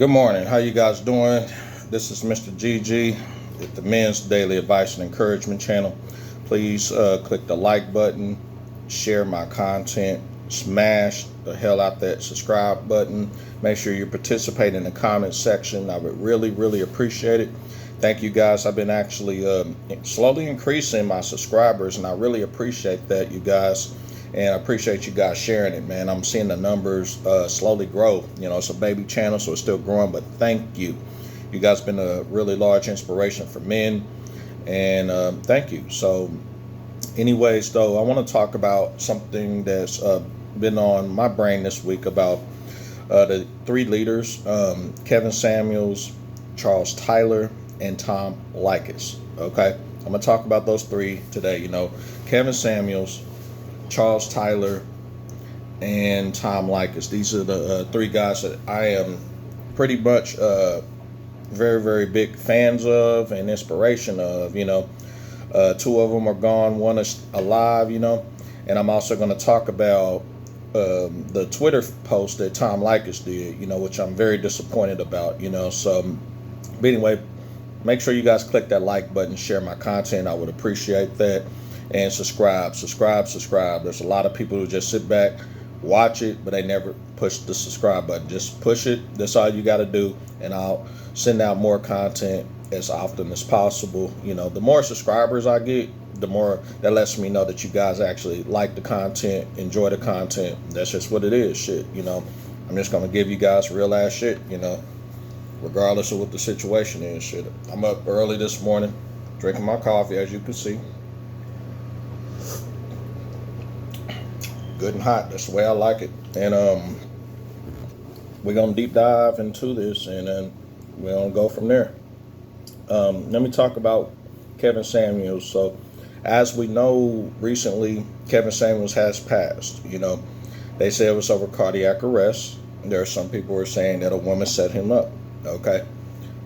Good morning. How you guys doing? This is Mr. GG at the Men's Daily Advice and Encouragement channel. Please click the like button, share my content, smash the hell out that subscribe button. Make sure you participate in the comment section. I would really appreciate it. Thank you guys. I've been actually slowly increasing my subscribers, and I really appreciate that, you guys. And I appreciate you guys sharing it, man. I'm seeing the numbers slowly grow. You know, it's a baby channel, so it's still growing, but thank you. You guys been a really large inspiration for men, and thank you. So anyways, though, I want to talk about something that's been on my brain this week about the three leaders, Kevin Samuels, Charles Tyler, and Tom Leykis. Okay, I'm going to talk about those three today. You know, Kevin Samuels, Charles Tyler, and Tom Leykis. These are the three guys that I am pretty much very big fans of and inspiration of. You know, two of them are gone, one is alive. You know, and I'm also going to talk about the Twitter post that Tom Leykis did. You know, which I'm very disappointed about. You know, so but anyway, make sure you guys click that like button, share my content. I would appreciate that. And subscribe. There's a lot of people who just sit back, watch it, but they never push the subscribe button. Just push it. That's all you got to do. And I'll send out more content as often as possible. You know, the more subscribers I get, the more that lets me know that you guys actually like the content, enjoy the content. That's just what it is. Shit, you know, I'm just going to give you guys real ass shit, you know, regardless of what the situation is. Shit, I'm up early this morning, drinking my coffee, as you can see. Good and hot. That's the way I like it. And we're gonna deep dive into this, and then we're gonna go from there. Let me talk about Kevin Samuels. So, as we know, recently Kevin Samuels has passed. You know, they say it was over cardiac arrest. There are some people who are saying that a woman set him up. Okay.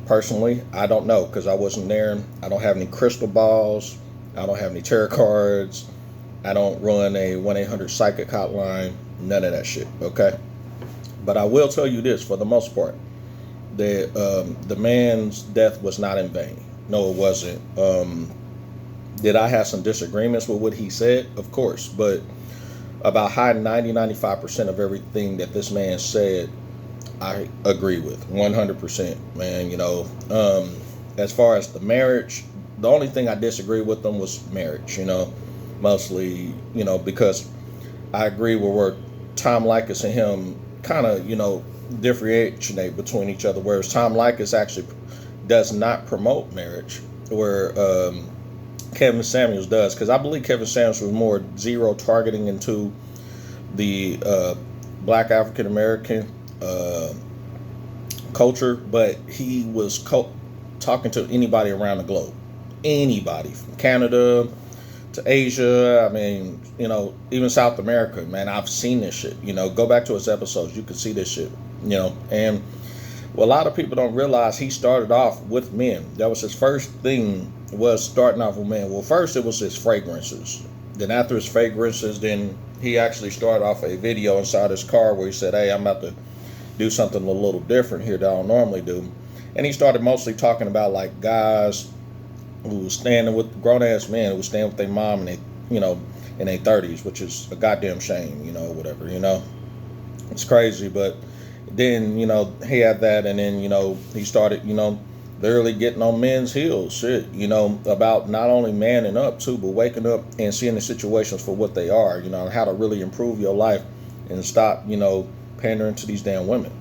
Personally, I don't know because I wasn't there. I don't have any crystal balls. I don't have any tarot cards. I don't run a 1-800 psychic hotline, none of that shit, okay? But I will tell you this, for the most part, that the man's death was not in vain. No, it wasn't. Did I have some disagreements with what he said? Of course, but about 95% of everything that this man said, I agree with, 100%, man. You know, as far as the marriage, the only thing I disagree with them was marriage, you know. Mostly, you know, because I agree with where Tom Leykis and him kind of, you know, differentiate between each other, whereas Tom Leykis actually does not promote marriage, where Kevin Samuels does, because I believe Kevin Samuels was more zero targeting into the Black African American culture, but he was talking to anybody around the globe, anybody from Canada to Asia. I mean, you know, even South America, man. I've seen this shit. You know, go back to his episodes, you can see this shit. You know, and what a lot of people don't realize, he started off with men. That was his first thing, was starting off with men. Well, first it was his fragrances. Then after his fragrances, then he actually started off a video inside his car where he said, "Hey, I'm about to do something a little different here that I don't normally do." And he started mostly talking about like guys who was standing with grown-ass men who was standing with their mom and they, you know, in their 30s, which is a goddamn shame, you know, whatever, you know. It's crazy, but then, you know, he had that, and then, you know, he started, you know, literally getting on men's heels, shit, you know, about not only manning up, too, but waking up and seeing the situations for what they are, you know, how to really improve your life and stop, you know, pandering to these damn women.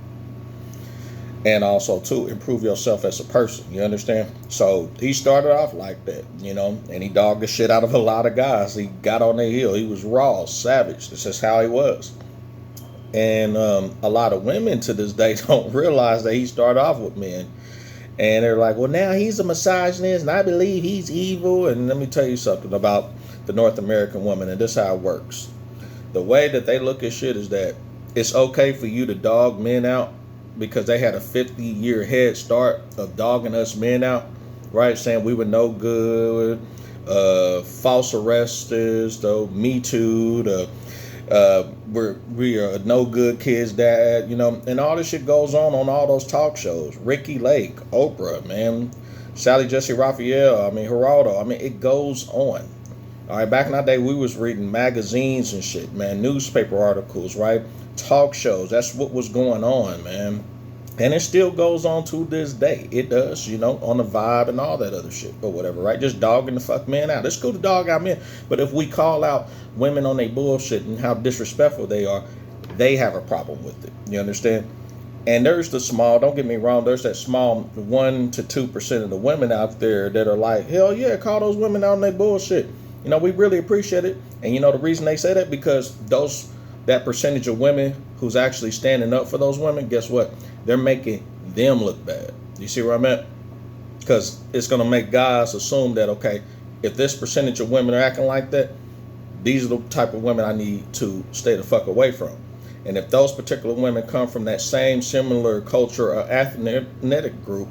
And also, too, improve yourself as a person. You understand? So he started off like that, you know, and he dogged the shit out of a lot of guys. He got on their heel. He was raw, savage. This is how he was. And a lot of women to this day don't realize that he started off with men. And they're like, well, now he's a misogynist, and I believe he's evil. And let me tell you something about the North American woman, and this is how it works. The way that they look at shit is that it's okay for you to dog men out, because they had a 50-year head start of dogging us men out, right? Saying we were no good, false arresters, the Me Too, the we are a no good kid's dad, you know, and all this shit goes on all those talk shows. Ricky Lake, Oprah, man, Sally Jesse Raphael, I mean Geraldo, I mean it goes on. All right, back in our day, we was reading magazines and shit, man, newspaper articles, right? Talk shows. That's what was going on, man. And it still goes on to this day. It does, you know, on the vibe and all that other shit or whatever, right? Just dogging the fuck men out. It's cool to dog out men. But if we call out women on their bullshit and how disrespectful they are, they have a problem with it. You understand? And there's the small, don't get me wrong, there's that small 1 to 2% of the women out there that are like, hell yeah, call those women out on their bullshit. You know, we really appreciate it. And you know the reason they say that? Because that percentage of women who's actually standing up for those women, guess what? They're making them look bad. You see where I'm at? Because it's going to make guys assume that, okay, if this percentage of women are acting like that, these are the type of women I need to stay the fuck away from. And if those particular women come from that same similar culture or ethnic group,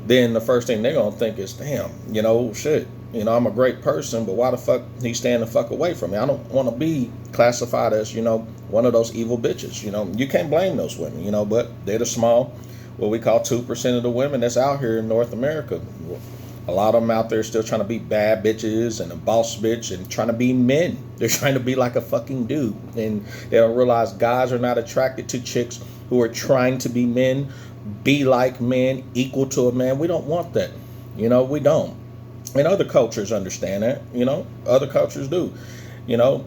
then the first thing they're going to think is, damn, you know, shit. You know, I'm a great person, but why the fuck he's staying the fuck away from me? I don't want to be classified as, you know, one of those evil bitches. You know, you can't blame those women, you know, but they're the small, what we call 2% of the women that's out here in North America. A lot of them out there still trying to be bad bitches and a boss bitch and trying to be men. They're trying to be like a fucking dude. And they don't realize guys are not attracted to chicks who are trying to be men, be like men, equal to a man. We don't want that. You know, we don't. And other cultures understand that, you know, other cultures do. You know,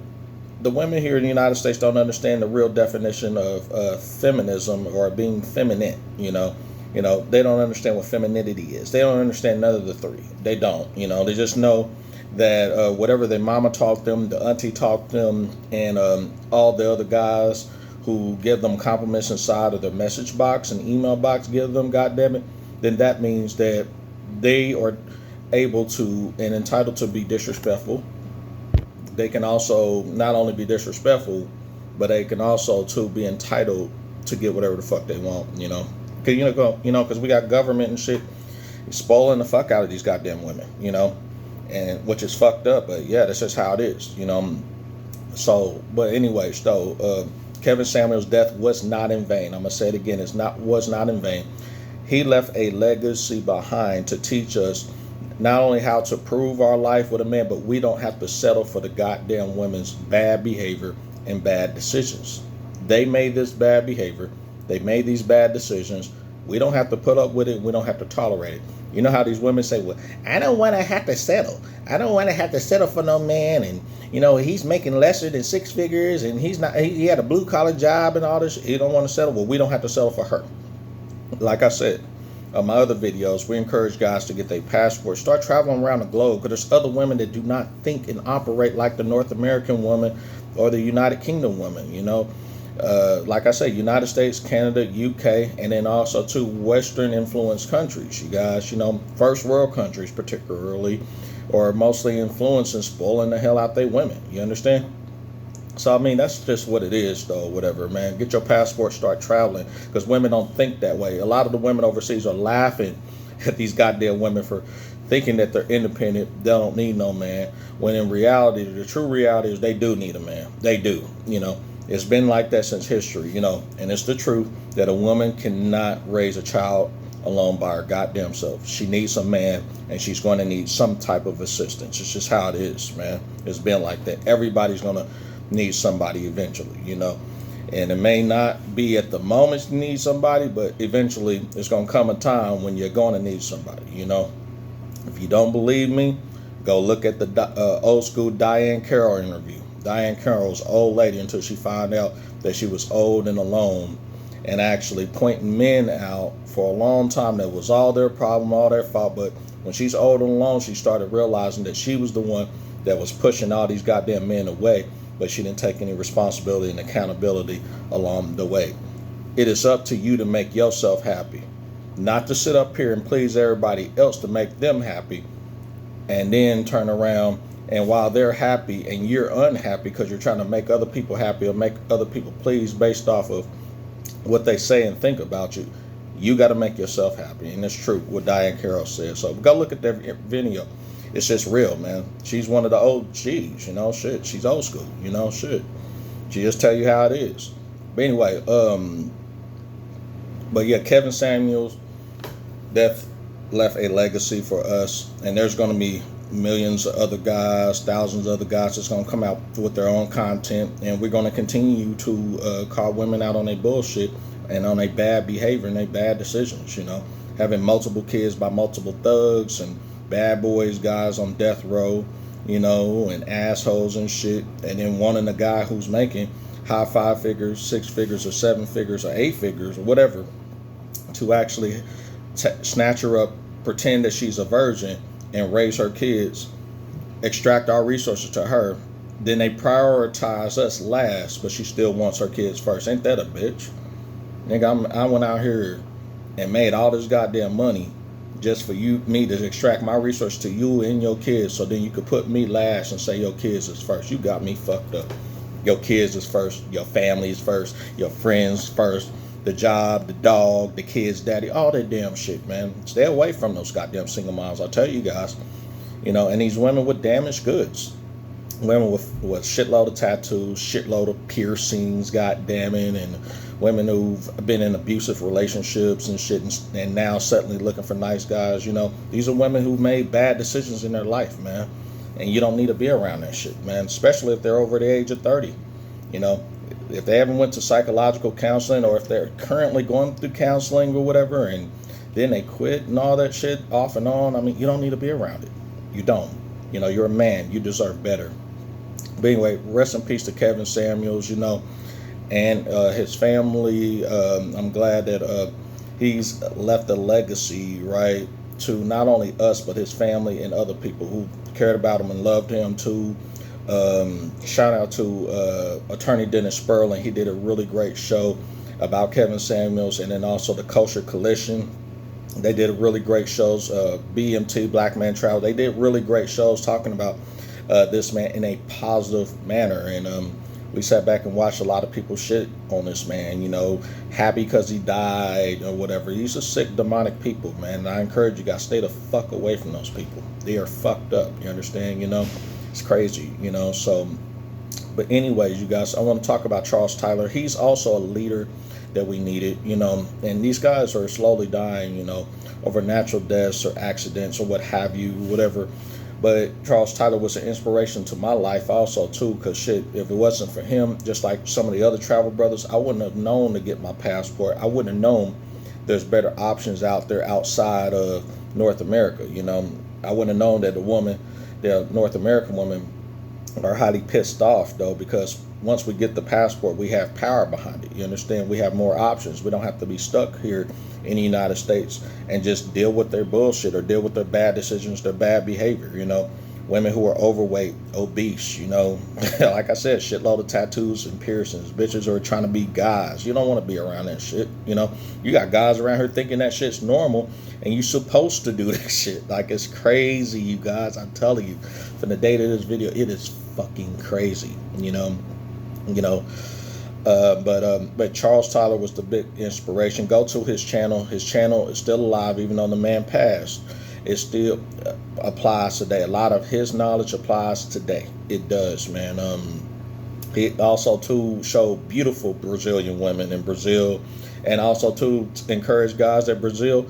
the women here in the United States don't understand the real definition of feminism or being feminine, you know. You know, they don't understand what femininity is. They don't understand none of the three. They don't, you know. They just know that whatever their mama taught them, the auntie taught them, and all the other guys who give them compliments inside of their message box and email box give them, goddammit, then that means that they are able to and entitled to be disrespectful. They can also not only be disrespectful, but they can also too be entitled to get whatever the fuck they want, you know. Because we got government and shit spoiling the fuck out of these goddamn women, you know, and which is fucked up. But yeah, that's just how it is, you know. So, but anyways, though, Kevin Samuels' death was not in vain. I'm gonna say it again, was not in vain. He left a legacy behind to teach us not only how to prove our life with a man, but we don't have to settle for the goddamn women's bad behavior and bad decisions. They made this bad behavior. They made these bad decisions. We don't have to put up with it. We don't have to tolerate it. You know how these women say, well, I don't want to have to settle. I don't want to have to settle for no man. And, you know, he's making lesser than 6 figures and he had a blue collar job and all this. He don't want to settle. Well, we don't have to settle for her. Like I said, my other videos, we encourage guys to get their passports, start traveling around the globe, because there's other women that do not think and operate like the North American woman or the United Kingdom woman, you know. Like I say, United States, Canada, UK, and then also to Western influenced countries, you guys, you know, first world countries particularly, or mostly influenced and spoiling the hell out they women, you understand? So, I mean, that's just what it is, though, whatever, man. Get your passport, start traveling, because women don't think that way. A lot of the women overseas are laughing at these goddamn women for thinking that they're independent, they don't need no man, when in reality, the true reality is they do need a man. They do, you know. It's been like that since history, you know, and it's the truth that a woman cannot raise a child alone by her goddamn self. She needs a man, and she's going to need some type of assistance. It's just how it is, man. It's been like that. Everybody's going to need somebody eventually, you know, and it may not be at the moment you need somebody, but eventually it's going to come a time when you're going to need somebody, you know. If you don't believe me, go look at the old school Diane Carroll interview. Diane Carroll's old lady until she found out that she was old and alone, and actually pointing men out for a long time that was all their problem, all their fault. But when she's old and alone, she started realizing that she was the one that was pushing all these goddamn men away, but she didn't take any responsibility and accountability along the way. It is up to you to make yourself happy, not to sit up here and please everybody else to make them happy, and then turn around and while they're happy and you're unhappy because you're trying to make other people happy or make other people pleased based off of what they say and think about you, you got to make yourself happy. And it's true what Diane Carroll said. So go look at that video. It's just real, man. She's one of the OGs, you know, shit. She's old school, you know, shit. She just tell you how it is. But anyway, but yeah, Kevin Samuels death left a legacy for us, and there's going to be millions of other guys, thousands of other guys that's going to come out with their own content, and we're going to continue to call women out on their bullshit and on their bad behavior and their bad decisions, you know, having multiple kids by multiple thugs and bad boys, guys on death row, you know, and assholes and shit, and then wanting a guy who's making high 5 figures, 6 figures, or 7 figures, or 8 figures, or whatever, to actually snatch her up, pretend that she's a virgin, and raise her kids, extract our resources to her. Then they prioritize us last, but she still wants her kids first. Ain't that a bitch? Nigga, I went out here and made all this goddamn money just for me to extract my resources to you and your kids, so then you could put me last and say your kids is first. You got me fucked up. Your kids is first, your family is first, your friends first, the job, the dog, the kids, daddy, all that damn shit, man. Stay away from those goddamn single moms, I'll tell you guys. You know, and these women with damaged goods. Women with shitload of tattoos, shitload of piercings, goddamn it, and women who've been in abusive relationships and shit, and now suddenly looking for nice guys, you know. These are women who've made bad decisions in their life, man. And you don't need to be around that shit, man, especially if they're over the age of 30, you know. If they haven't went to psychological counseling, or if they're currently going through counseling or whatever, and then they quit and all that shit off and on, I mean, you don't need to be around it. You don't. You know, you're a man. You deserve better. But anyway, rest in peace to Kevin Samuels, you know, and his family. I'm glad that he's left a legacy, right, to not only us, but his family and other people who cared about him and loved him too. Shout out to attorney Dennis Sperling. He did a really great show about Kevin Samuels, and then also the Culture Coalition. They did really great shows. BMT, Black Man Travel. They did really great shows talking about this man in a positive manner. And we sat back and watched a lot of people shit on this man, you know, happy because he died or whatever. These are sick, demonic people, man. And I encourage you guys, stay the fuck away from those people. They are fucked up. You understand? You know? It's crazy, you know. So, but anyways, you guys, I want to talk about Charles Tyler. He's also a leader that we needed, you know, and these guys are slowly dying, you know, over natural deaths or accidents or what have you, whatever. But Charles Tyler was an inspiration to my life also too, because shit, if it wasn't for him, just like some of the other travel brothers, I wouldn't have known to get my passport. I wouldn't have known there's better options out there outside of North America, you know. I wouldn't have known that the North American women are highly pissed off, though, because once we get the passport, we have power behind it. You understand? We have more options. We don't have to be stuck here in the United States and just deal with their bullshit or deal with their bad decisions, their bad behavior, you know. Women who are overweight, obese, you know, like I said, shitload of tattoos and piercings. Bitches who are trying to be guys. You don't want to be around that shit, you know. You got guys around here thinking that shit's normal, and you're supposed to do that shit. Like, it's crazy, you guys. I'm telling you, from the date of this video, it is fucking crazy, you know. But Charles Tyler was the big inspiration. Go to his channel. His channel is still alive, even though the man passed. It still applies today. A lot of his knowledge applies today. It does, man. He also too showed beautiful Brazilian women in Brazil, and also to encourage guys that Brazil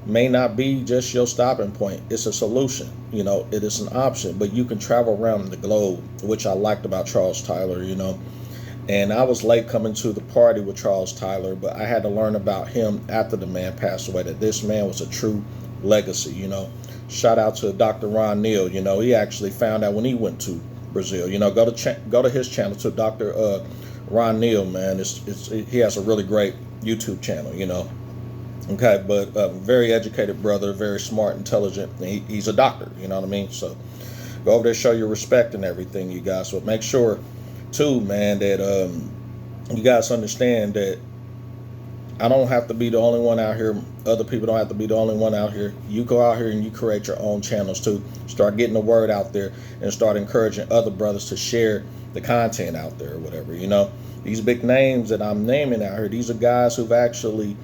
may not be just your stopping point. It's a solution. You know, it is an option, but you can travel around the globe, which I liked about Charles Tyler, you know. And I was late coming to the party with Charles Tyler, but I had to learn about him after the man passed away, that this man was a true legacy, you know. Shout out to Dr. Ron Neal, you know. He actually found out when he went to Brazil, you know. Go to his channel, to Dr. Ron Neal, man. He has a really great YouTube channel, you know. Okay, but very educated brother, very smart, intelligent. He's a doctor, you know what I mean? So go over there, show your respect and everything, you guys. So make sure too, man, that you guys understand that I don't have to be the only one out here. Other people don't have to be the only one out here. You go out here and you create your own channels too. Start getting the word out there and start encouraging other brothers to share the content out there or whatever, you know. These big names that I'm naming out here, these are guys who've actually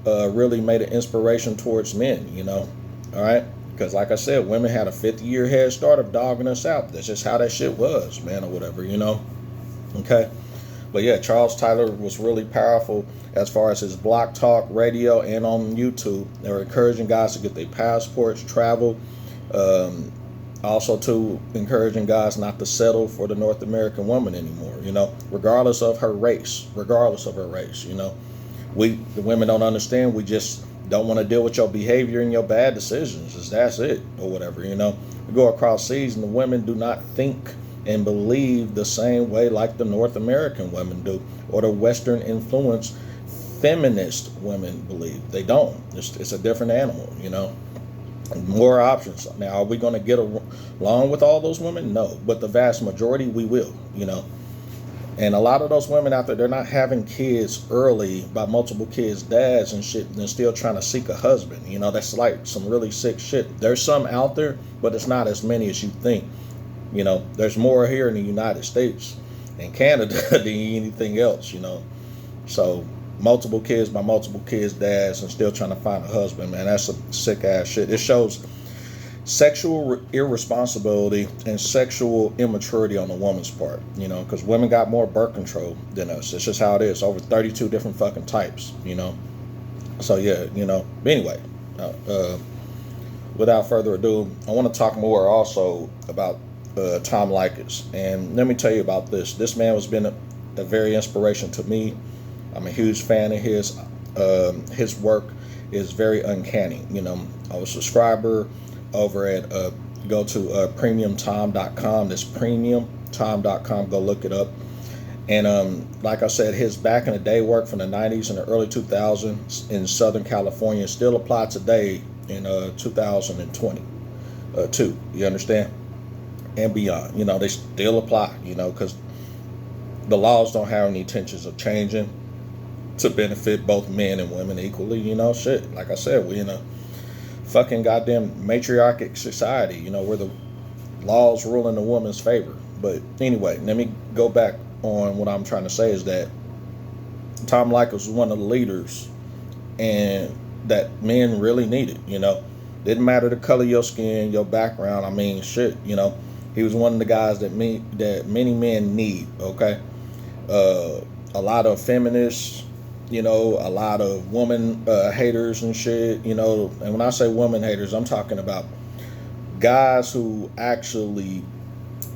really made an inspiration towards men, you know. All right. Because like I said, women had a 50-year head start of dogging us out. That's just how that shit was, man, or whatever, you know. Okay. But yeah, Charles Tyler was really powerful as far as his block talk, radio, and on YouTube. They were encouraging guys to get their passports, travel. Also, to encouraging guys not to settle for the North American woman anymore. Regardless of her race. The women don't understand. We just don't want to deal with your behavior and your bad decisions. That's it, or whatever. We go across seas, and the women do not think and believe the same way like the North American women do, or the Western influenced feminist women believe. They don't. It's a different animal. More options. Now, are we going to get along with all those women? No, but the vast majority we will. And a lot of those women out there, they're not having kids early by multiple kids' dads and shit, and they're still trying to seek a husband. That's like some really sick shit. There's some out there, but it's not as many as you think. There's more here in the United States and Canada than anything else, So multiple kids by multiple kids' dads and still trying to find a husband, man, that's some sick ass shit. It shows sexual irresponsibility and sexual immaturity on the woman's part, because women got more birth control than us. It's just how it is. Over 32 different fucking types, So yeah, But anyway, without further ado, I want to talk more also about Tom Leykis. And let me tell you about this. This man has been a very inspiration to me. I'm a huge fan of his. His work is very uncanny. I was a subscriber over at go to premiumtom.com. That's premiumtom.com. Go look it up. And like I said, his back in the day work from the 90s and the early 2000s in Southern California still apply today in 2020 too. You understand? And beyond. They still apply. Because the laws don't have any intentions of changing to benefit both men and women equally. Shit. Like I said, we in a fucking goddamn matriarchic society, where the laws rule in the woman's favor. But anyway, let me go back on what I'm trying to say is that Tom Leykis was one of the leaders and that men really needed, Didn't matter the color of your skin, your background. I mean, shit, He was one of the guys that many men need, okay? A lot of feminists, a lot of woman haters and shit, and when I say woman haters, I'm talking about guys who actually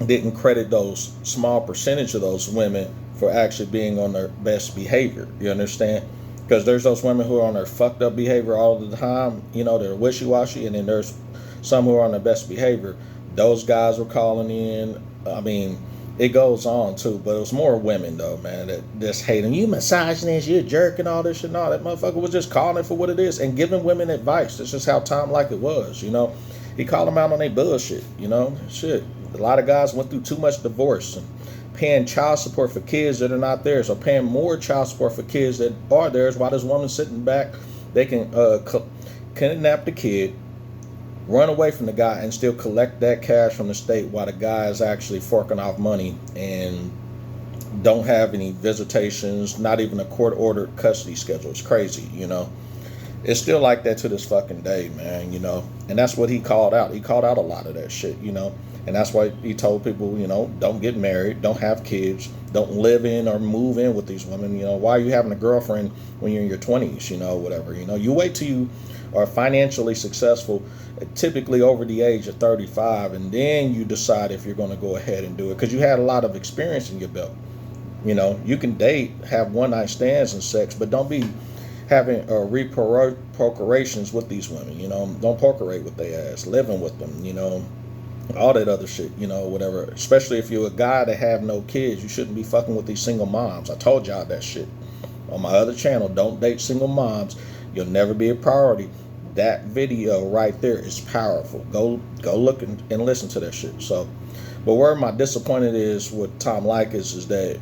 didn't credit those small percentage of those women for actually being on their best behavior. You understand? Because there's those women who are on their fucked up behavior all the time, they're wishy-washy, and then there's some who are on their best behavior. Those guys were calling in. I mean, it goes on too, but it was more women though, man, that just hating you, misogynist, you're a jerk, and all this shit. No, that motherfucker was just calling it for what it is and giving women advice. That's just how Tom Leykis was, He called them out on their bullshit, Shit. A lot of guys went through too much divorce and paying child support for kids that are not theirs, or paying more child support for kids that are theirs, while this woman sitting back, they can kidnap the kid, run away from the guy, and still collect that cash from the state while the guy is actually forking off money and don't have any visitations, not even a court-ordered custody schedule. It's crazy, It's still like that to this fucking day, man, And that's what he called out. He called out a lot of that shit, And that's why he told people, don't get married, don't have kids, don't live in or move in with these women. Why are you having a girlfriend when you're in your 20s, whatever. You wait till you are financially successful, typically over the age of 35, and then you decide if you're going to go ahead and do it, because you had a lot of experience in your belt. You can date, have one-night stands and sex, but don't be having procreations with these women. Don't procreate with their ass, living with them, all that other shit, whatever. Especially if you're a guy that have no kids, you shouldn't be fucking with these single moms. I told y'all that shit on my other channel. Don't date single moms. You'll never be a priority. That video right there is powerful. Go look and listen to that shit. So, but where my disappointed is with Tom Leykis is that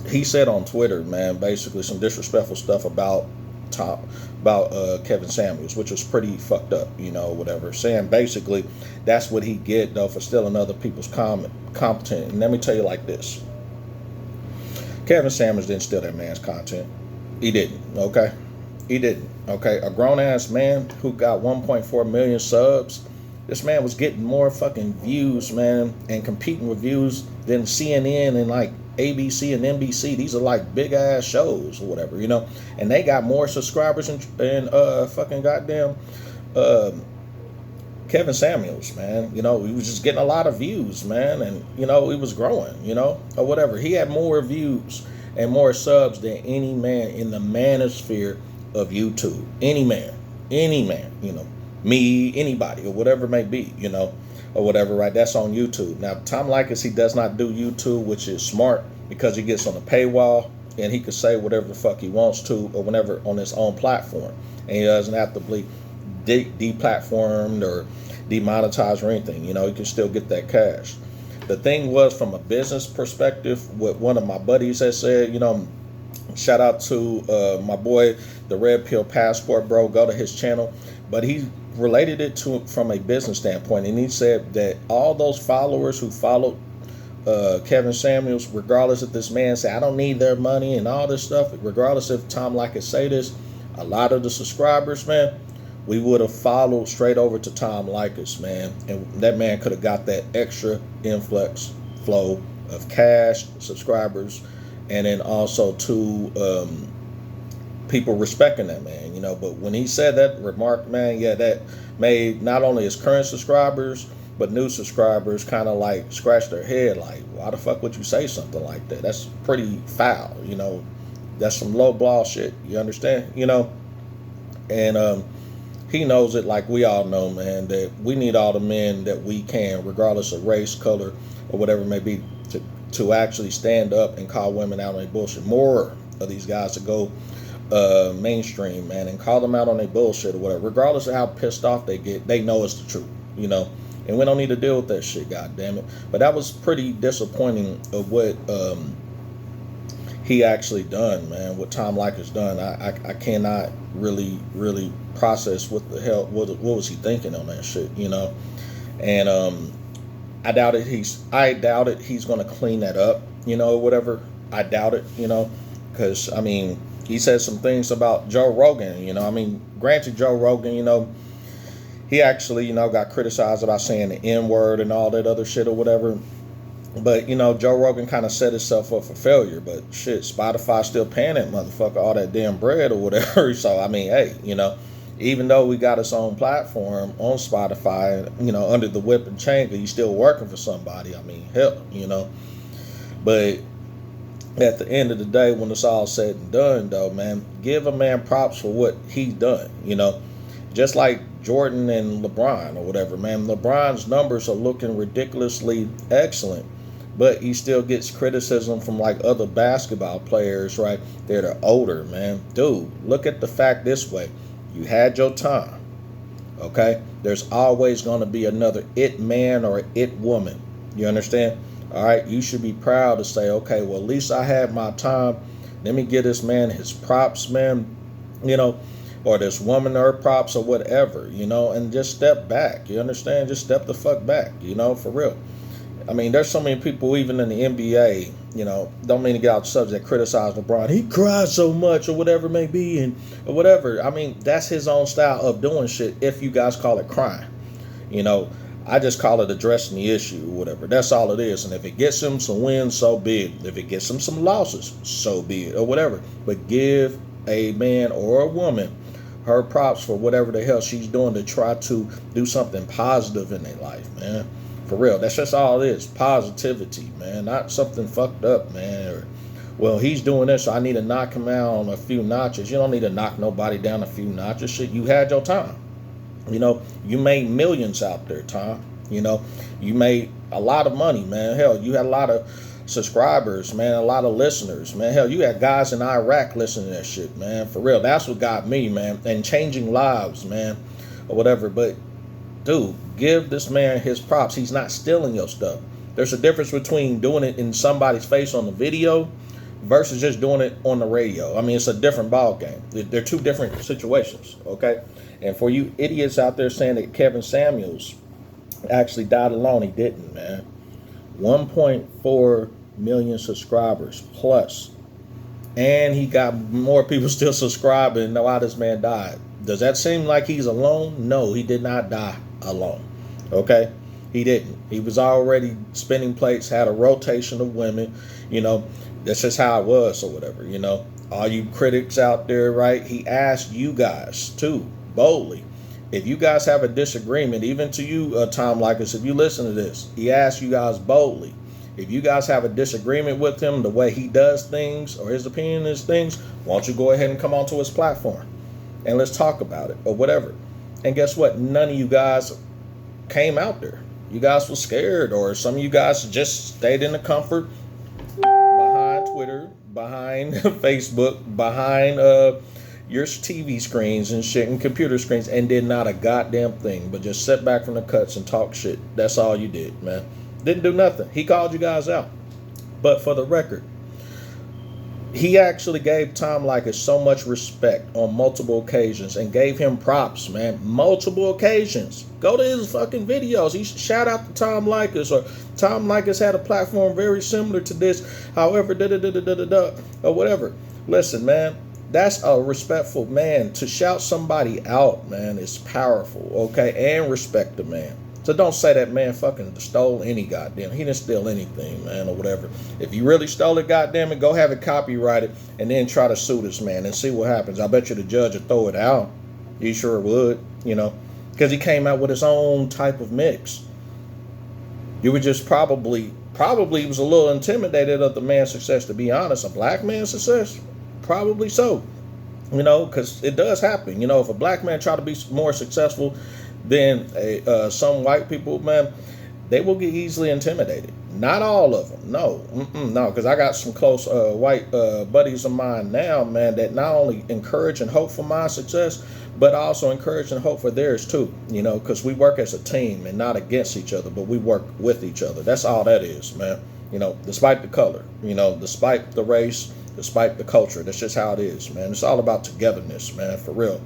he said on Twitter, man, basically some disrespectful stuff about Kevin Samuels, which was pretty fucked up, whatever. Saying basically that's what he get though for stealing other people's content. And let me tell you like this: Kevin Samuels didn't steal that man's content. He didn't. Okay, he didn't. Okay, a grown ass man who got 1.4 million subs. This man was getting more fucking views, man, and competing with views than CNN and like ABC and NBC. These are like big ass shows or whatever, you know. And they got more subscribers than fucking goddamn Kevin Samuels, man. You know, he was just getting a lot of views, man, and you know, he was growing, you know, or whatever. He had more views and more subs than any man in the manosphere of YouTube. Any man, you know, me, anybody, or whatever it may be, you know, or whatever, right? That's on YouTube. Now, Tom Leykis, he does not do YouTube, which is smart because he gets on the paywall and he can say whatever the fuck he wants to or whenever on his own platform. And he doesn't have to be deplatformed or demonetized or anything. You know, he can still get that cash. The thing was, from a business perspective, what one of my buddies has said, you know, shout out to my boy, the Red Pill Passport, bro. Go to his channel. But he related it to from a business standpoint. And he said that all those followers who followed Kevin Samuels, regardless if this man said, I don't need their money and all this stuff, regardless if Tom Leykis say this, a lot of the subscribers, man, we would have followed straight over to Tom Leykis, man. And that man could have got that extra influx flow of cash, subscribers, and then also to people respecting that man, you know. But when he said that remark, man, yeah, that made not only his current subscribers, but new subscribers kind of like scratch their head like, why the fuck would you say something like that? That's pretty foul, you know. That's some low blow shit, you understand? You know? And he knows it like we all know, man, that we need all the men that we can, regardless of race, color, or whatever it may be, to actually stand up and call women out on their bullshit. More of these guys to go mainstream, man, and call them out on their bullshit or whatever. Regardless of how pissed off they get, they know it's the truth, you know. And we don't need to deal with that shit, god damn it. But that was pretty disappointing of what he actually done, man, what Tom Leykis done. I cannot really process what the hell, what was he thinking on that shit, you know. And I doubt it he's going to clean that up, you know, whatever. I doubt it, you know, because, I mean, he said some things about Joe Rogan, you know. I mean, granted, Joe Rogan, you know, he actually, you know, got criticized about saying the N-word and all that other shit or whatever. But, you know, Joe Rogan kind of set himself up for failure. But, shit, Spotify still paying that motherfucker all that damn bread or whatever. So, I mean, hey, you know, even though we got his own platform on Spotify, you know, under the whip and chain, he's still working for somebody. I mean, hell, you know. But at the end of the day, when it's all said and done, though, man, give a man props for what he's done, you know. Just like Jordan and LeBron or whatever, man. LeBron's numbers are looking ridiculously excellent, but he still gets criticism from like other basketball players, right? They're older, man. Dude, look at the fact this way. You had your time, okay? There's always going to be another it man or it woman. You understand? All right, you should be proud to say, okay, well, at least I had my time. Let me give this man his props, man, you know, or this woman her props or whatever, you know, and just step back. You understand? Just step the fuck back, you know, for real. I mean, there's so many people, even in the NBA, you know, don't mean to get out the subject, criticize LeBron. He cries so much or whatever it may be, and or whatever. I mean, that's his own style of doing shit, if you guys call it crying. You know, I just call it addressing the issue or whatever. That's all it is. And if it gets him some wins, so be it. If it gets him some losses, so be it, or whatever. But give a man or a woman her props for whatever the hell she's doing to try to do something positive in their life, man. For real. That's just all it is. Positivity, man. Not something fucked up, man. Or, well, he's doing this, so I need to knock him out on a few notches. You don't need to knock nobody down a few notches. Shit, you had your time. You know, you made millions out there, Tom. You know, you made a lot of money, man. Hell, you had a lot of subscribers, man, a lot of listeners, man. Hell, you had guys in Iraq listening to that shit, man. For real. That's what got me, man. And changing lives, man, or whatever. But, dude, give this man his props. He's not stealing your stuff. There's a difference between doing it in somebody's face on the video versus just doing it on the radio. I mean, it's a different ball game. They're two different situations, okay? And for you idiots out there saying that Kevin Samuels actually died alone, he didn't, man. 1.4 million subscribers plus. And he got more people still subscribing while this man died. Does that seem like he's alone? No, he did not die alone. Okay? He didn't. He was already spinning plates, had a rotation of women. You know, that's just how it was or whatever, you know. All you critics out there, right? He asked you guys, too, boldly, if you guys have a disagreement, even to you, Tom Leykis, if you listen to this, he asked you guys boldly, if you guys have a disagreement with him, the way he does things or his opinion is things, why don't you go ahead and come onto his platform and let's talk about it or whatever. And guess what? None of you guys came out there. You guys were scared, or some of you guys just stayed in the comfort behind Twitter, behind Facebook, behind your TV screens and shit and computer screens, and did not a goddamn thing but just sit back from the cuts and talk shit. That's all you did, man. Didn't do nothing. He called you guys out. But for the record, he actually gave Tom Leykis so much respect on multiple occasions and gave him props, man. Multiple occasions. Go to his fucking videos. He shout out to Tom Leykis, or Tom Leykis had a platform very similar to this. However, or whatever. Listen, man, that's a respectful man. To shout somebody out, man, is powerful, okay? And respect the man. So don't say that man fucking stole any goddamn. He didn't steal anything, man, or whatever. If you really stole it, goddamn it, go have it copyrighted and then try to sue this man and see what happens. I bet you the judge would throw it out. He sure would, you know, because he came out with his own type of mix. You would just probably was a little intimidated of the man's success, to be honest. A black man's success? Probably so. You know, because it does happen. You know, if a black man try to be more successful then some white people, man, they will get easily intimidated. Not all of them, no, no, because I got some close white buddies of mine now, man, that not only encourage and hope for my success, but also encourage and hope for theirs too, you know, because we work as a team and not against each other, but we work with each other. That's all that is, man. You know, despite the color, you know, despite the race, despite the culture, that's just how it is, man. It's all about togetherness, man, for real.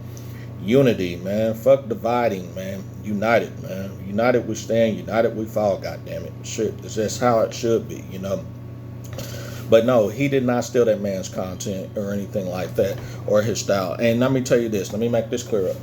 Unity, man. Fuck dividing, man. United, man. United we stand, united we fall, goddammit. Shit, it's just how it should be, you know. But no, he did not steal that man's content or anything like that, or his style. And let me tell you this, let me make this clear up.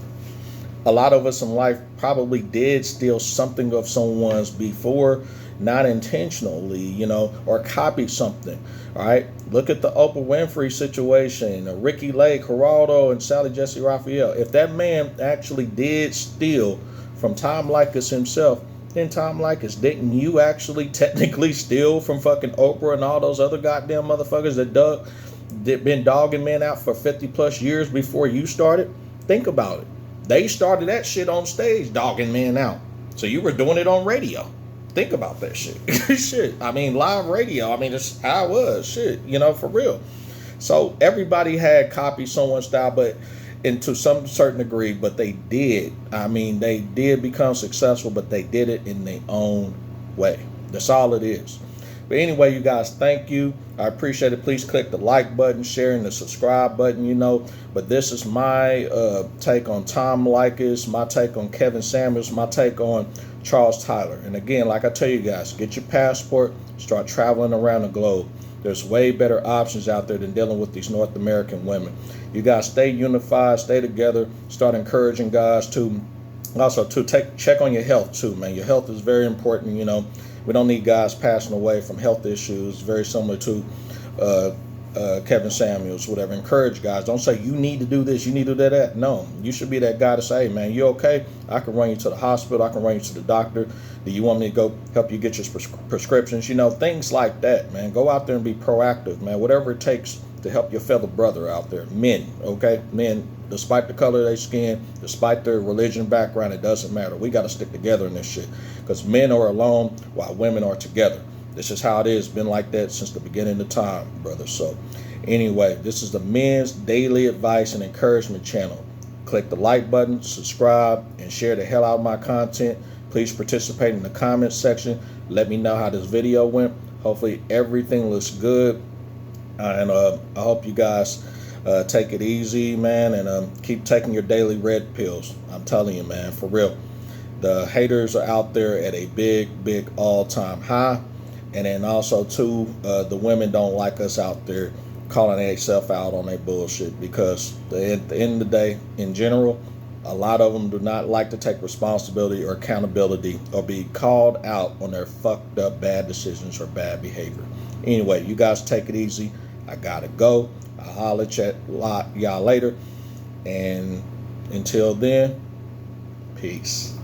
A lot of us in life probably did steal something of someone's before, not intentionally, you know, or copy something. All right. Look at the Oprah Winfrey situation, Ricky Lake, Geraldo, and Sally Jesse Raphael. If that man actually did steal from Tom Leykis himself, then Tom Leykis, didn't you actually technically steal from fucking Oprah and all those other goddamn motherfuckers that been dogging men out for 50 plus years before you started? Think about it. They started that shit on stage, dogging men out. So you were doing it on radio. Think about that shit. Shit. I mean, live radio. I mean, it's how it was. Shit. You know, for real. So everybody had copied someone's style, but and to some certain degree, but they did. I mean, they did become successful, but they did it in their own way. That's all it is. But anyway, you guys, thank you. I appreciate it. Please click the like button, share, and the subscribe button, you know. But this is my take on Tom Leykis, my take on Kevin Samuels, my take on Charles Tyler. And again, like I tell you guys, get your passport, start traveling around the globe. There's way better options out there than dealing with these North American women. You guys stay unified, stay together, start encouraging guys to also to check on your health too, man. Your health is very important, you know. We don't need guys passing away from health issues, very similar to Kevin Samuels, whatever. Encourage guys. Don't say you need to do this, you need to do that. No, you should be that guy to say, hey, man, you okay? I can run you to the hospital. I can run you to the doctor. Do you want me to go help you get your prescriptions? You know, things like that, man. Go out there and be proactive, man. Whatever it takes to help your fellow brother out there. Men, okay? Men, despite the color of their skin, despite their religion background, it doesn't matter. We got to stick together in this shit. Because men are alone while women are together. This is how it is. Been like that since the beginning of time, brother. So anyway, this is the Men's Daily Advice and Encouragement channel. Click the like button, subscribe, and share the hell out of my content. Please participate in the comments section. Let me know how this video went. Hopefully everything looks good. And I hope you guys take it easy, man, and keep taking your daily red pills. I'm telling you, man, for real. The haters are out there at a big, big all-time high. And then also, too, the women don't like us out there calling themselves out on their bullshit, because at the end of the day, in general, A lot of them do not like to take responsibility or accountability or be called out on their fucked up bad decisions or bad behavior. Anyway, you guys take it easy. I gotta go. I'll holler at y'all later. And until then, peace.